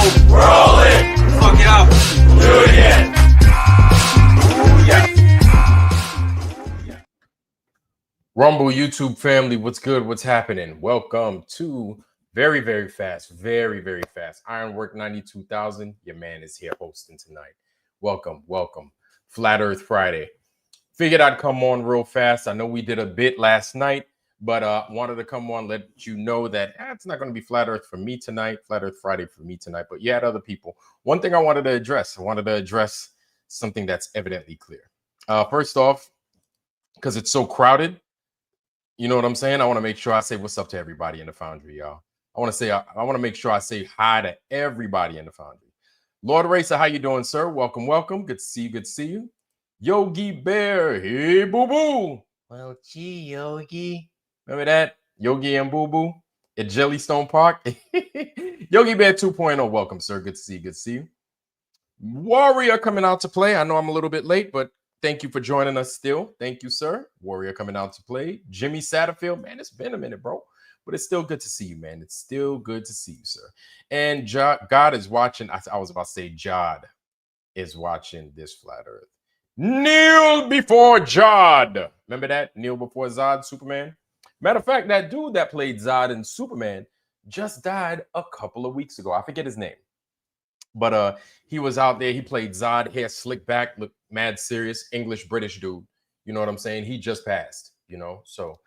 Rolling. Fuck it up. Do it again. Ooh, yeah. Rumble YouTube family, what's good? What's happening? Welcome to very, very fast Ironwork 92,000. Your man is here hosting tonight. Welcome. Flat Earth Friday. Figured I'd come on real fast. I know we did a bit last night, but wanted to come on, let you know that it's not going to be Flat Earth for me tonight, Flat Earth Friday for me tonight, but you had other people. One thing I wanted to address something that's evidently clear. First off, because it's so crowded, you know what I'm saying? I want to make sure I say what's up to everybody in the Foundry, y'all. I want to make sure I say hi to everybody in the Foundry. Lord Racer, how you doing, sir? Welcome. Good to see you. Yogi Bear, hey, boo-boo. Well, gee, Yogi. Remember that? Yogi and boo-boo at Jellystone Park. Yogi Bear 2.0, welcome, sir. Good to see you. Warrior coming out to play. I know I'm a little bit late, but thank you for joining us still. Thank you, sir. Warrior coming out to play. Jimmy Satterfield, man, it's been a minute, bro. But it's still good to see you, man. It's still good to see you, sir. And God is watching. I was about to say Jod is watching this Flat Earth. Kneel before Jod. Remember that? Kneel before Zod, Superman? Matter of fact, that dude that played Zod in Superman just died a couple of weeks ago. I forget his name. But he was out there. He played Zod, hair slick back, looked mad serious, English, British dude. You know what I'm saying? He just passed, you know? So,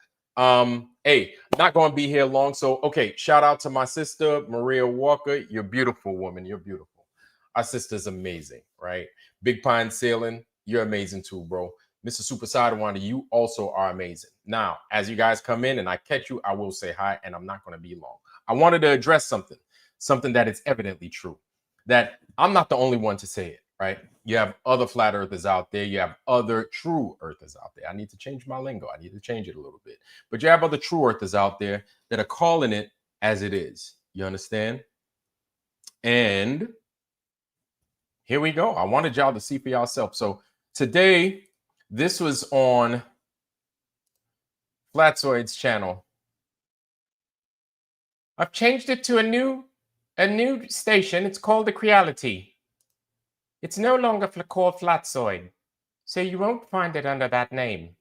hey, not going to be here long. So, okay, shout out to my sister, Maria Walker. You're a beautiful woman. You're beautiful. Our sister's amazing, right? Big Pine Sailing. You're amazing too, bro. Mr. Super Sidewinder, you also are amazing. Now, as you guys come in and I catch you, I will say hi, and I'm not going to be long. I wanted to address something that is evidently true, that I'm not the only one to say it, right? You have other flat earthers out there. You have other true earthers out there. I need to change my lingo. I need to change it a little bit. But you have other true earthers out there that are calling it as it is. You understand? And here we go. I wanted y'all to see for yourself. So today, this was on Flatzoid's channel. I've changed it to a new station. It's called The Creality. It's no longer called Flatzoid, so you won't find it under that name.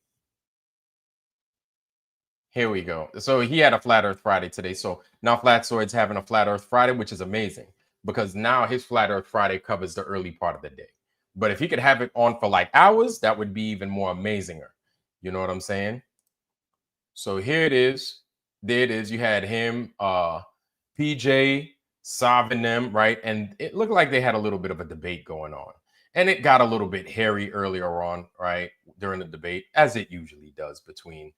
Here we go. So he had a Flat Earth Friday today. So now Flatzoid's having a Flat Earth Friday, which is amazing because now his Flat Earth Friday covers the early part of the day. But if he could have it on for like hours, that would be even more amazinger. You know what I'm saying? So here it is. There it is. You had him, PJ, Sav and them, right? And it looked like they had a little bit of a debate going on. And it got a little bit hairy earlier on, right? During the debate, as it usually does between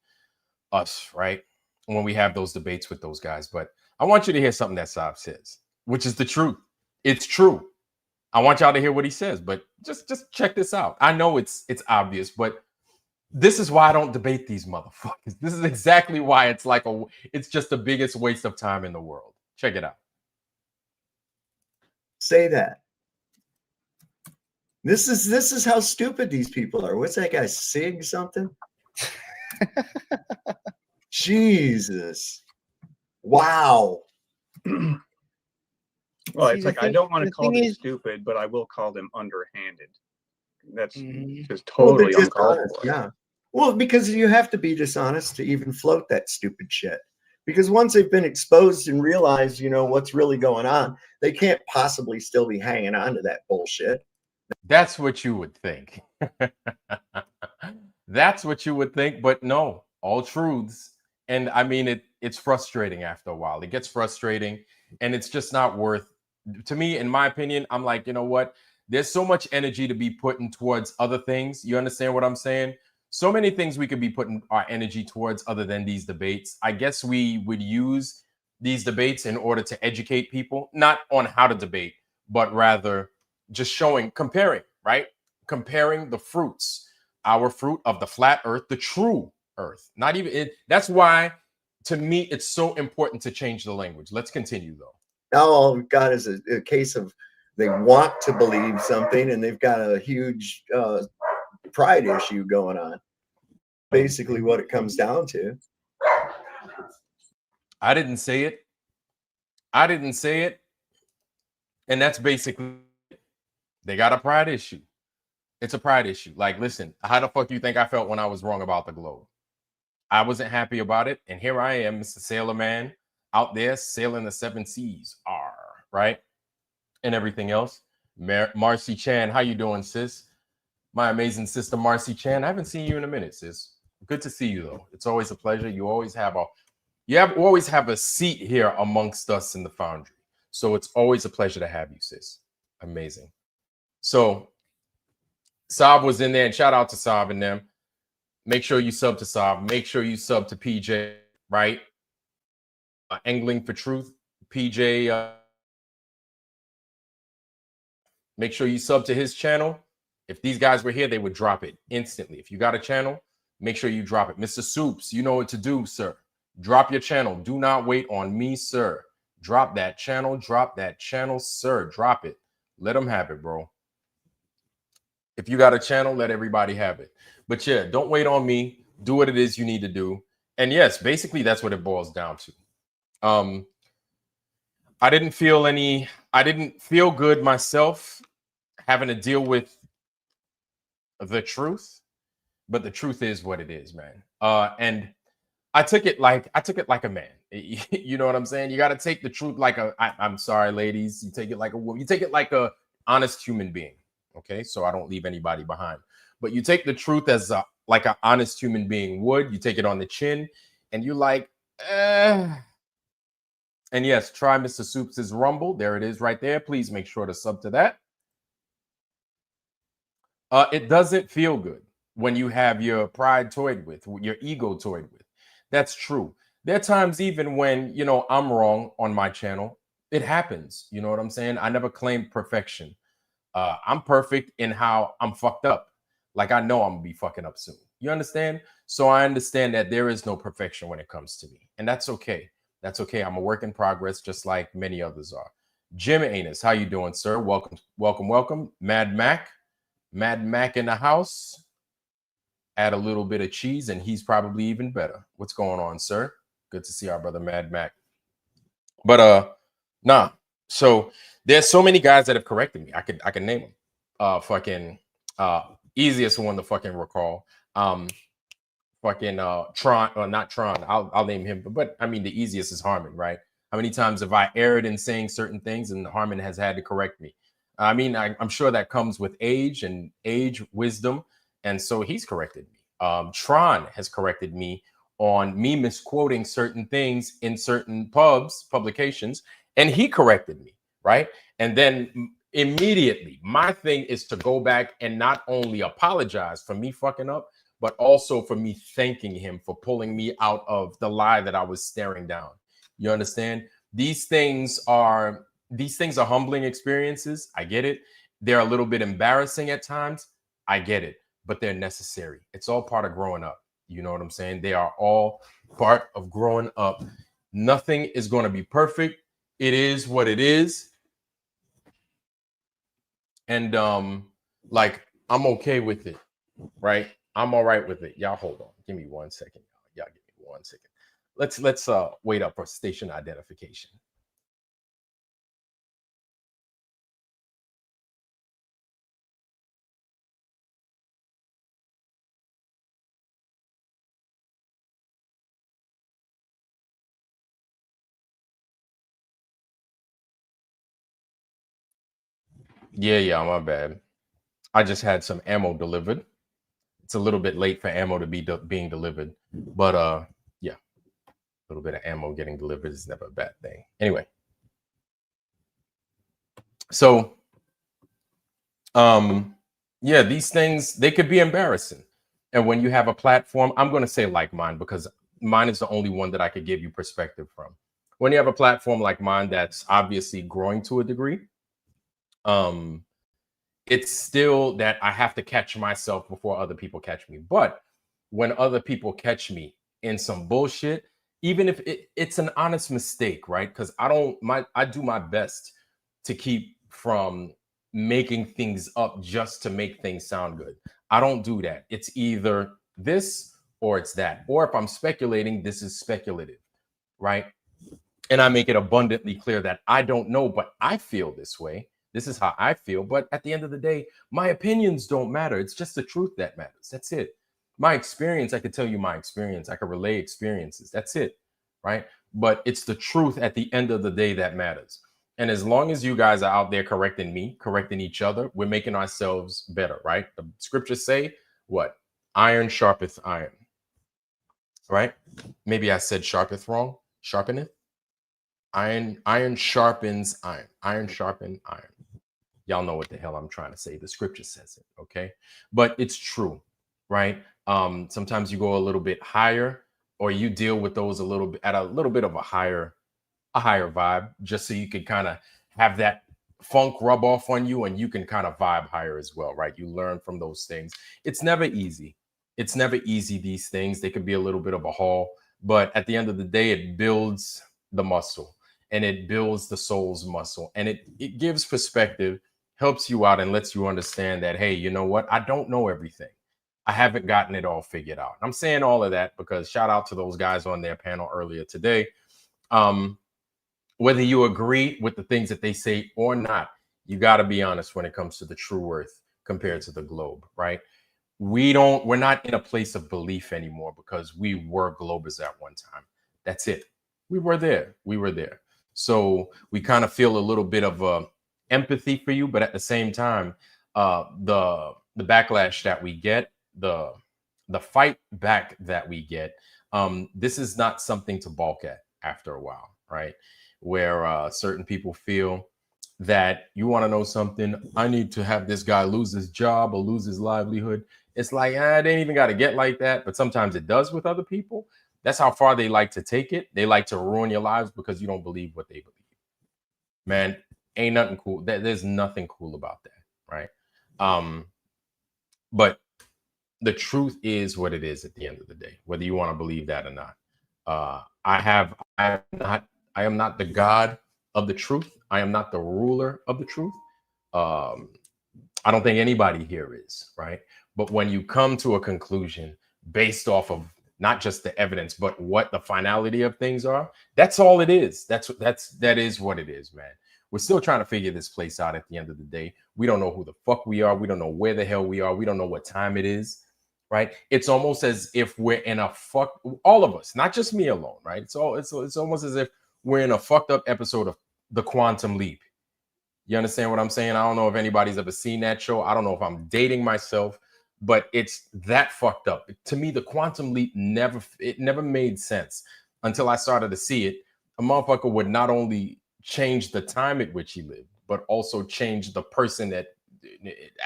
us, right? When we have those debates with those guys. But I want you to hear something that Sav says, which is the truth. It's true. I want y'all to hear what he says, but just check this out. I know it's obvious, but this is why I don't debate these motherfuckers. This is exactly why it's just the biggest waste of time in the world. Check it out. Say that. This is how stupid these people are. What's that guy, Sig something? Jesus. Wow. Well, it's like I don't want to call them stupid, but I will call them underhanded. That's just totally uncalled for. Yeah. Well, because you have to be dishonest to even float that stupid shit. Because once they've been exposed and realized, you know, what's really going on, they can't possibly still be hanging on to that bullshit. That's what you would think. That's what you would think, but no, all truths. And I mean, it's frustrating after a while. It gets frustrating and it's just not worth, to me, in my opinion, I'm like, you know what? There's so much energy to be putting towards other things. You understand what I'm saying? So many things we could be putting our energy towards other than these debates. I guess we would use these debates in order to educate people, not on how to debate, but rather just comparing, right? Comparing the fruits, our fruit of the flat earth, the true earth. Not even it. That's why, to me, it's so important to change the language. Let's continue, though. Now all we've got is a case of they want to believe something and they've got a huge pride issue going on. Basically what it comes down to. I didn't say it. And that's basically, they got a pride issue. It's a pride issue. Like, listen, how the fuck you think I felt when I was wrong about the globe? I wasn't happy about it. And here I am, Mr. Sailor Man, out there sailing the seven seas. Right? And everything else. Marcy Chan, how you doing, sis? My amazing sister, Marcy Chan. I haven't seen you in a minute, sis. Good to see you, though. It's always a pleasure. You always have a seat here amongst us in the Foundry. So it's always a pleasure to have you, sis. Amazing. So Saab was in there, and shout out to Saab and them. Make sure you sub to Saab. Make sure you sub to PJ, right? Angling for Truth, PJ. Make sure you sub to his channel. If these guys were here, they would drop it instantly. If you got a channel, make sure you drop it. Mr. Soups, you know what to do, sir. Drop your channel. Do not wait on me, sir. Drop that channel, sir. Drop it. Let them have it, bro. If you got a channel, let everybody have it. But yeah, don't wait on me. Do what it is you need to do. And yes, basically that's what it boils down to. I didn't feel good myself having to deal with the truth, but the truth is what it is, man. And I took it like a man. You know what I'm saying? You got to take the truth like I'm sorry, ladies. You take it like a woman. You take it like a honest human being. Okay, so I don't leave anybody behind. But you take the truth as like an honest human being would. You take it on the chin, and you like, And yes, try Mr. Soups' Rumble. There it is right there. Please make sure to sub to that. It doesn't feel good when you have your pride toyed with, your ego toyed with. That's true. There are times even when, you know, I'm wrong on my channel. It happens. You know what I'm saying? I never claimed perfection. I'm perfect in how I'm fucked up. Like, I know I'm gonna be fucking up soon. You understand? So I understand that there is no perfection when it comes to me. And that's okay. That's okay. I'm a work in progress, just like many others are. Jim Anus, how you doing, sir? Welcome, welcome, welcome. Mad Mac in the house. Add a little bit of cheese and he's probably even better. What's going on, sir? Good to see our brother Mad Mac. But nah. So there's so many guys that have corrected me. I can name them. Easiest one to fucking recall. Tron, or not Tron. I'll name him, but I mean the easiest is Harmon, right? How many times have I erred in saying certain things and Harmon has had to correct me? I mean, I'm sure that comes with age, wisdom, and so he's corrected me. Tron has corrected me on me misquoting certain things in certain publications, and he corrected me, right? And then immediately, my thing is to go back and not only apologize for me fucking up, but also for me thanking him for pulling me out of the lie that I was staring down. You understand? These things are humbling experiences. I get it. They're a little bit embarrassing at times. I get it, but they're necessary. It's all part of growing up. You know what I'm saying? They are all part of growing up. Nothing is going to be perfect. It is what it is. And like, I'm okay with it, right? I'm all right with it. Y'all hold on. Give me 1 second. Y'all give me 1 second. Let's wait up for station identification. Yeah, my bad. I just had some ammo delivered. It's a little bit late for ammo to be being delivered, but yeah, a little bit of ammo getting delivered is never a bad thing. Anyway, so yeah, these things, they could be embarrassing. And when you have a platform, I'm going to say like mine because mine is the only one that I could give you perspective from. When you have a platform like mine that's obviously growing to a degree, it's still that I have to catch myself before other people catch me. But when other people catch me in some bullshit, even if it's an honest mistake, right? Because I do my best to keep from making things up just to make things sound good. I don't do that. It's either this or it's that. Or if I'm speculating, this is speculative, right? And I make it abundantly clear that I don't know, but I feel this way. This is how I feel. But at the end of the day, my opinions don't matter. It's just the truth that matters. That's it. My experience, I could tell you my experience. I could relay experiences. That's it. Right. But it's the truth at the end of the day that matters. And as long as you guys are out there correcting me, correcting each other, we're making ourselves better. Right. The scriptures say what? Iron sharpeth iron. Right. Maybe I said sharpeth wrong. Sharpeneth. Iron sharpens iron. Iron sharpen iron. Y'all know what the hell I'm trying to say. The scripture says it, okay? But it's true, right? Sometimes you go a little bit higher, or you deal with those a little bit at a little bit of a higher vibe, just so you can kind of have that funk rub off on you, and you can kind of vibe higher as well, right? You learn from those things. It's never easy. It's never easy. These things, they could be a little bit of a haul, but at the end of the day, it builds the muscle. And it builds the soul's muscle, and it gives perspective, helps you out, and lets you understand that, hey, you know what? I don't know everything. I haven't gotten it all figured out. I'm saying all of that because shout out to those guys on their panel earlier today. Whether you agree with the things that they say or not, you got to be honest when it comes to the true earth compared to the globe, right? We're not in a place of belief anymore because we were globers at one time. That's it. We were there. So we kind of feel a little bit of empathy for you, but at the same time, the backlash that we get, the fight back that we get, this is not something to balk at after a while, right? Where certain people feel that you want to know something, I need to have this guy lose his job or lose his livelihood. It's like, it ain't even got to get like that, but sometimes it does with other people. That's how far they like to take it. They like to ruin your lives because you don't believe what they believe. Man, ain't nothing cool. There's nothing cool about that, right? But the truth is what it is at the end of the day, whether you want to believe that or not. I am not the God of the truth. I am not the ruler of the truth. I don't think anybody here is, right? But when you come to a conclusion based off of not just the evidence, but what the finality of things are, that's all it is. That is what it is, man. We're still trying to figure this place out at the end of the day. We don't know who the fuck we are. We don't know where the hell we are. We don't know what time it is, right? It's almost as if we're in a all of us, not just me alone, right? It's almost as if we're in a fucked up episode of The Quantum Leap. You understand what I'm saying? I don't know if anybody's ever seen that show. I don't know if I'm dating myself, but it's that fucked up. To me, The Quantum Leap never made sense until I started to see it. A motherfucker would not only change the time at which he lived, but also change the person that,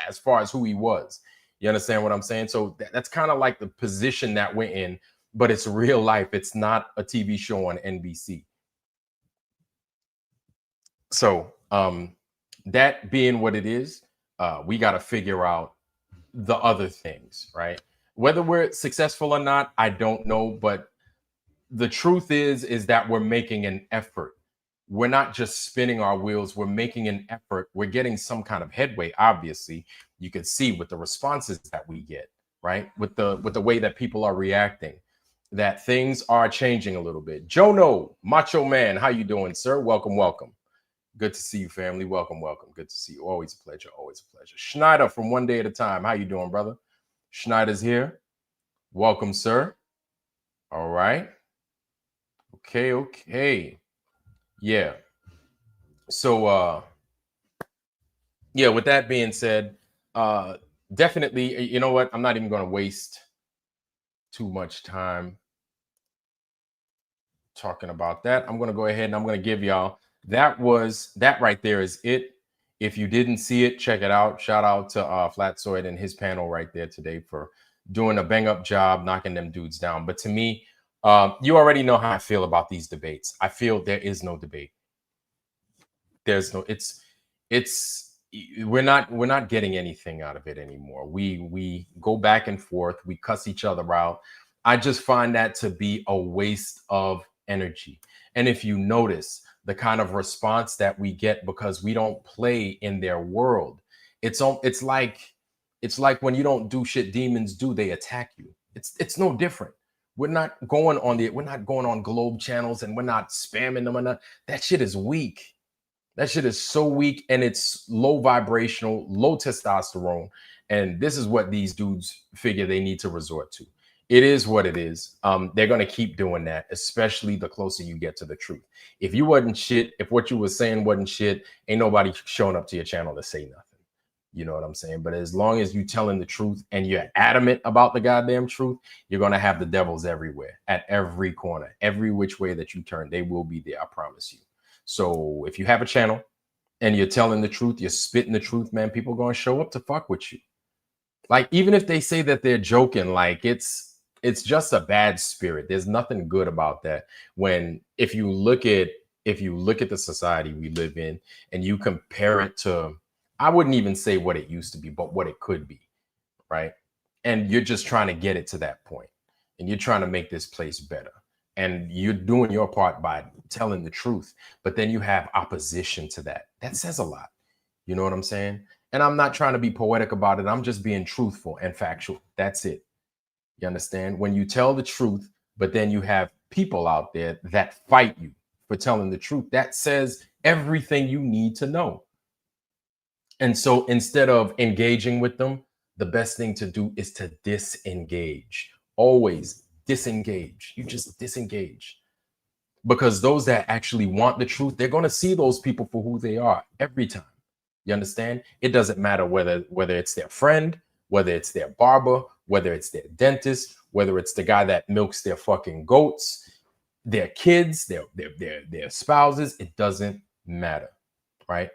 as far as who he was. You understand what I'm saying? So that's kind of like the position that we're in, but it's real life. It's not a TV show on NBC. So that being what it is, we got to figure out the other things, right? Whether we're successful or not, I don't know. But the truth is that we're making an effort. We're not just spinning our wheels. We're making an effort. We're getting some kind of headway. Obviously, you can see with the responses that we get, right? With the way that people are reacting, that things are changing a little bit. Jono, Macho Man, how you doing, sir? Welcome. Good to see you, family. Welcome. Good to see you. Always a pleasure. Schneider from One Day at a Time. How you doing, brother? Schneider's here. Welcome, sir. All right. Okay. Yeah. So, with that being said, definitely, you know what? I'm not even going to waste too much time talking about that. I'm going to go ahead and I'm going to give y'all that right there is it. If you didn't see it, check it out. Shout out to Flatsoid and his panel right there today for doing a bang up job, knocking them dudes down. But to me, you already know how I feel about these debates. I feel there is no debate. We're not getting anything out of it anymore. We go back and forth. We cuss each other out. I just find that to be a waste of energy. And if you notice the kind of response that we get because we don't play in their world, it's like when you don't do shit demons do, they attack you. It's no different. We're not going on Globe channels and we're not spamming them. That shit is weak. That shit is so weak, and it's low vibrational, low testosterone. And this is what these dudes figure they need to resort to. It is what it is. They're going to keep doing that, especially the closer you get to the truth. If you wasn't shit, if what you were saying wasn't shit, ain't nobody showing up to your channel to say nothing. You know what I'm saying? But as long as you telling the truth and you're adamant about the goddamn truth, you're going to have the devils everywhere, at every corner, every which way that you turn. They will be there, I promise you. So if you have a channel and you're telling the truth, you're spitting the truth, man, people are going to show up to fuck with you. Like, even if they say that they're joking, like it's just a bad spirit. There's nothing good about that. When if you look at the society we live in and you compare it to, I wouldn't even say what it used to be, but what it could be, right? And you're just trying to get it to that point, and you're trying to make this place better. And you're doing your part by telling the truth, but then you have opposition to that. That says a lot. You know what I'm saying? And I'm not trying to be poetic about it. I'm just being truthful and factual. That's it. You understand? When you tell the truth, but then you have people out there that fight you for telling the truth, that says everything you need to know. And so instead of engaging with them, the best thing to do is to disengage. Always disengage. You just disengage. Because those that actually want the truth, they're going to see those people for who they are every time. You understand? It doesn't matter whether it's their friend, whether it's their barber, whether it's their dentist, whether it's the guy that milks their fucking goats, their kids, their spouses. It doesn't matter, right?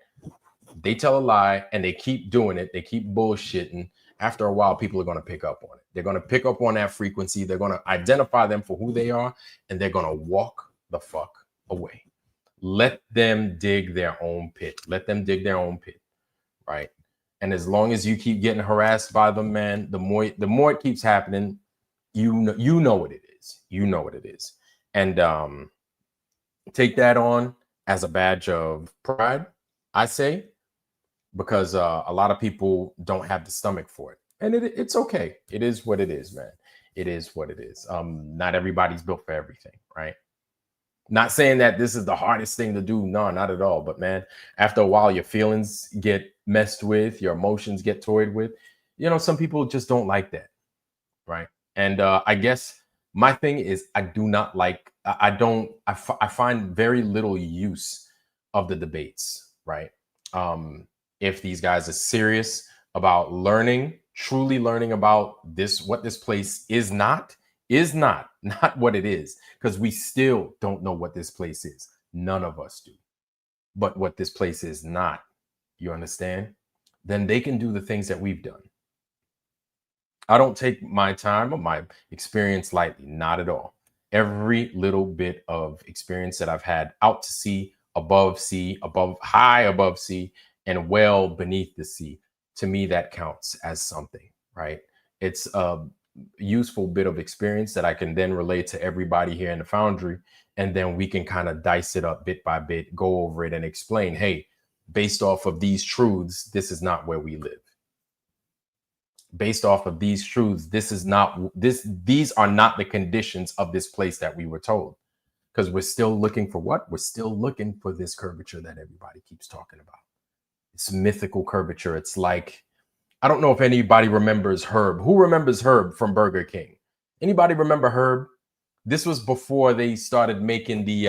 They tell a lie and they keep doing it. They keep bullshitting. After a while, people are going to pick up on it. They're going to pick up on that frequency. They're going to identify them for who they are, and they're going to walk the fuck away. Let them dig their own pit. Let them dig their own pit, right? And as long as you keep getting harassed by them, man, the more it keeps happening, you know what it is. You know what it is. And take that on as a badge of pride, I say, because a lot of people don't have the stomach for it. And it's okay. It is what it is, man. It is what it is. Not everybody's built for everything, right? Not saying that this is the hardest thing to do. No, not at all. But man, after a while, your feelings get messed with, your emotions get toyed with. You know, some people just don't like that, right? And I guess my thing is I find very little use of the debates, right? If these guys are serious about truly learning about what this place is not what it is, because we still don't know what this place is. None of us do. But what this place is not, you understand? Then they can do the things that we've done. I don't take my time or my experience lightly, not at all. Every little bit of experience that I've had out to sea, high above sea, and well beneath the sea, to me, that counts as something, right? It's a useful bit of experience that I can then relate to everybody here in the Foundry. And then we can kind of dice it up bit by bit, go over it and explain, hey, based off of these truths, this is not where we live. Based off of these truths, these are not the conditions of this place that we were told. Because we're still looking for what? We're still looking for this curvature that everybody keeps talking about. It's mythical curvature. It's like, I don't know if anybody remembers Herb. Who remembers Herb from Burger King? Anybody remember Herb? This was before they started making the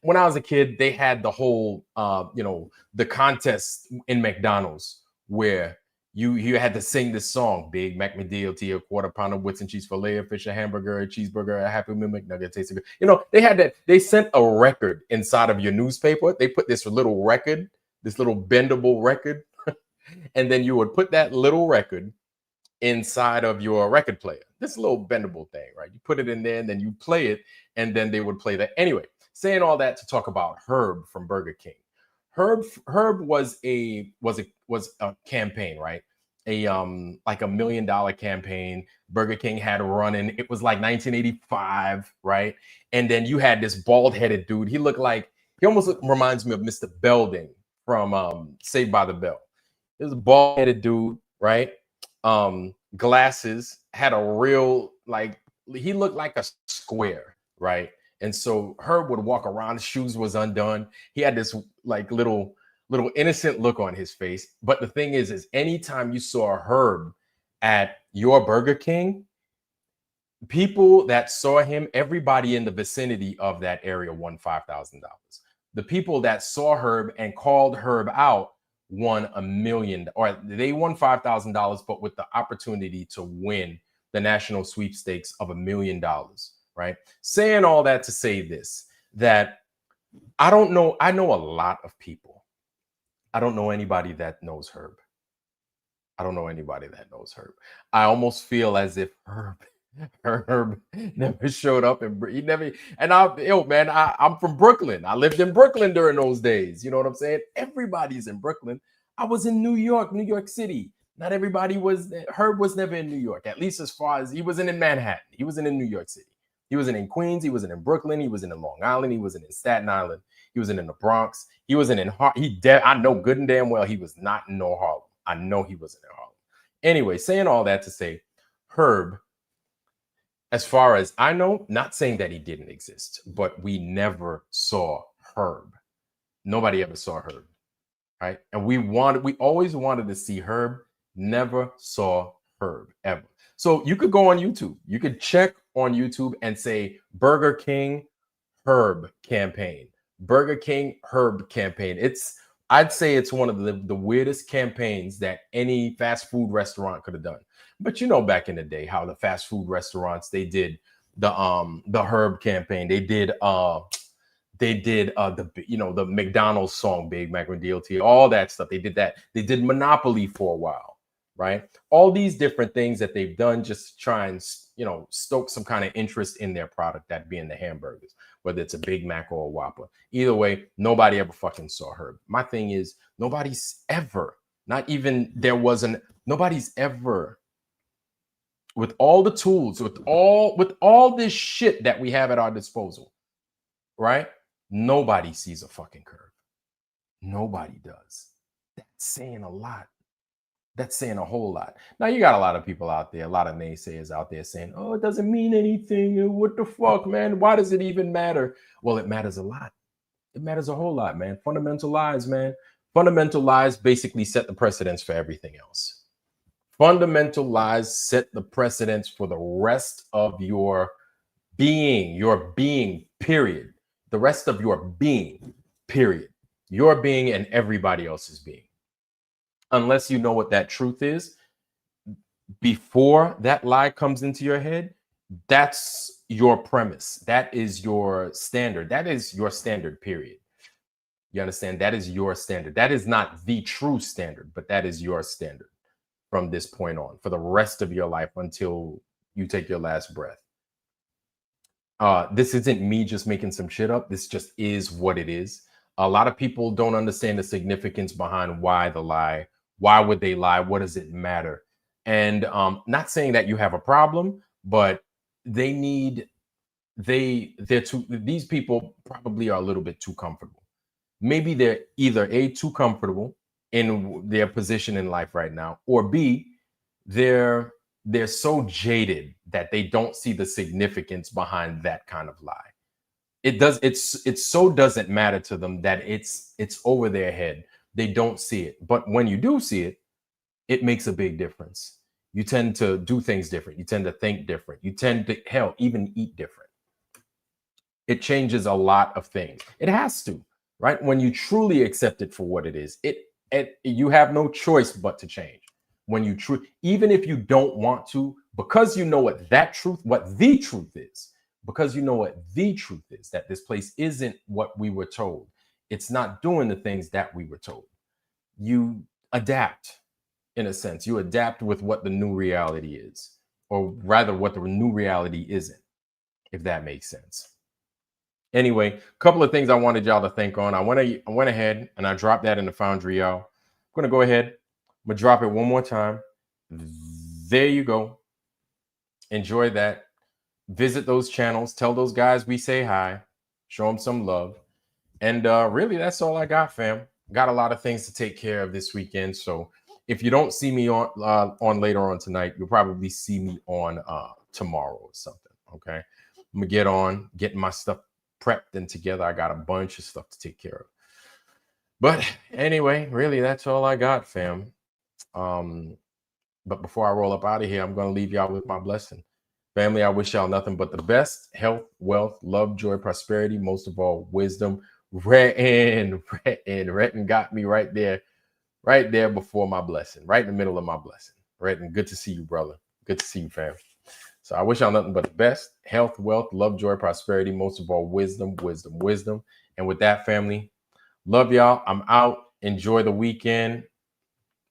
when I was a kid, they had the whole the contest in McDonald's where you had to sing this song: Big Mac McDLT, a quarter pounder, wits and cheese fillet, a fish, a hamburger, a cheeseburger, a Happy Meal McNugget, tastes good. You know, they had that. They sent a record inside of your newspaper. They put this little record, this little bendable record, and then you would put that little record inside of your record player. This little bendable thing, right? You put it in there, and then you play it, and then they would play that. Anyway, saying all that to talk about Herb from Burger King. Herb was a campaign, right? Like $1 million campaign Burger King had running. It was like 1985, right? And then you had this bald-headed dude. He almost reminds me of Mr. Belding from Saved by the Bell. He was a bald-headed dude, right? Glasses, had a real like a square, right? And so Herb would walk around, his shoes was undone. He had this like little innocent look on his face. But the thing is anytime you saw Herb at your Burger King, people that saw him, everybody in the vicinity of that area won $5,000. The people that saw Herb and called Herb out won $1 million, or they won $5,000, but with the opportunity to win the national sweepstakes of $1 million, right? Saying all that to say this, that I know a lot of people. I don't know anybody that knows Herb. I don't know anybody that knows Herb. I almost feel as if Herb never showed up, and he never. And I'm from Brooklyn. I lived in Brooklyn during those days. You know what I'm saying? Everybody's in Brooklyn. I was in New York City. Not everybody was. Herb was never in New York, at least as far as he wasn't in Manhattan. He wasn't in New York City. He wasn't in Queens. He wasn't in Brooklyn. He wasn't in Long Island. He wasn't in Staten Island. He wasn't in the Bronx. He wasn't in I know good and damn well he was not in no Harlem. I know he wasn't in Harlem. Anyway, saying all that to say, Herb, as far as I know, not saying that he didn't exist, but we never saw Herb. Nobody ever saw Herb, right? And we always wanted to see Herb. Never saw Herb ever. So you could go on YouTube. You could check on YouTube and say Burger King Herb campaign. Burger King Herb campaign. I'd say it's one of the weirdest campaigns that any fast food restaurant could have done. But you know, back in the day, how the fast food restaurants, they did the Herb campaign. They did the McDonald's song, Big Mac and DLT, all that stuff. They did that. They did Monopoly for a while, right? All these different things that they've done just to try and, stoke some kind of interest in their product, that being the hamburgers, whether it's a Big Mac or a Whopper. Either way, nobody ever fucking saw Herb. My thing is, nobody's ever, with all the tools, with all this shit that we have at our disposal, right? Nobody sees a fucking curve. Nobody does. That's saying a lot. That's saying a whole lot. Now, you got a lot of people out there, a lot of naysayers out there saying, oh, it doesn't mean anything. What the fuck, man? Why does it even matter? Well, it matters a lot. It matters a whole lot, man. Fundamental lies, man. Fundamental lies basically set the precedence for everything else. Fundamental lies set the precedence for the rest of your being, period. The rest of your being, period. Your being and everybody else's being. Unless you know what that truth is, before that lie comes into your head, that's your premise. That is your standard. That is your standard, period. You understand? That is your standard. That is not the true standard, but that is your standard from this point on for the rest of your life until you take your last breath. This isn't me just making some shit up. This just is what it is. A lot of people don't understand the significance behind why the lie. Why would they lie? What does it matter? And not saying that you have a problem, but these people probably are a little bit too comfortable. Maybe they're either A, too comfortable in their position in life right now, or B, they're so jaded that they don't see the significance behind that kind of lie. It so doesn't matter to them that it's over their head. They don't see it. But when you do see it, it makes a big difference. You tend to do things different. You tend to think different. You tend to, even eat different. It changes a lot of things. It has to, right? When you truly accept it for what it is, you have no choice but to change. When you even if you don't want to, because you know what the truth is, because you know what the truth is, that this place isn't what we were told. It's not doing the things that we were told. You adapt, in a sense. You adapt with what the new reality is, or rather what the new reality isn't, if that makes sense. Anyway, a couple of things I wanted y'all to think on. I went ahead and I dropped that in the Foundry, y'all. I'm going to go ahead. I'm going to drop it one more time. There you go. Enjoy that. Visit those channels. Tell those guys we say hi. Show them some love. And really, that's all I got, fam. Got a lot of things to take care of this weekend. So if you don't see me on later on tonight, you'll probably see me on tomorrow or something. Okay. I'm gonna get on getting my stuff prepped and together. I got a bunch of stuff to take care of. But anyway, really, that's all I got, fam. But before I roll up out of here, I'm gonna leave y'all with my blessing. Family, I wish y'all nothing but the best: health, wealth, love, joy, prosperity, most of all, wisdom. Retton got me right there before my blessing, right in the middle of my blessing. Retton, good to see you, brother. Good to see you, fam. So I wish y'all nothing but the best: health, wealth, love, joy, prosperity, most of all, wisdom, wisdom, wisdom. And with that, family, love y'all. I'm out. Enjoy the weekend.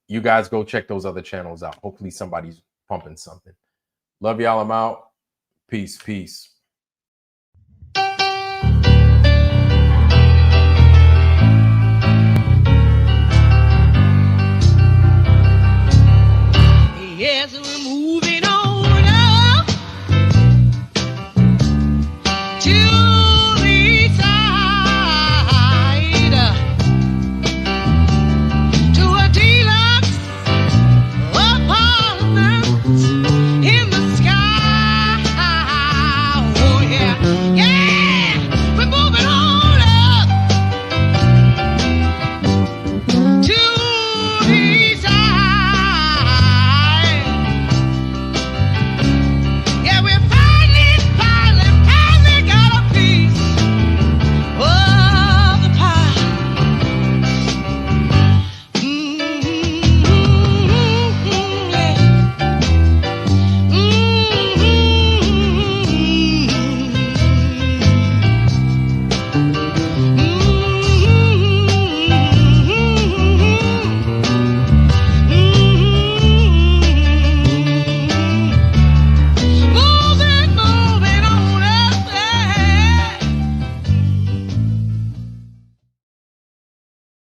You guys go check those other channels out. Hopefully somebody's pumping something. Love y'all. I'm out. Peace, peace.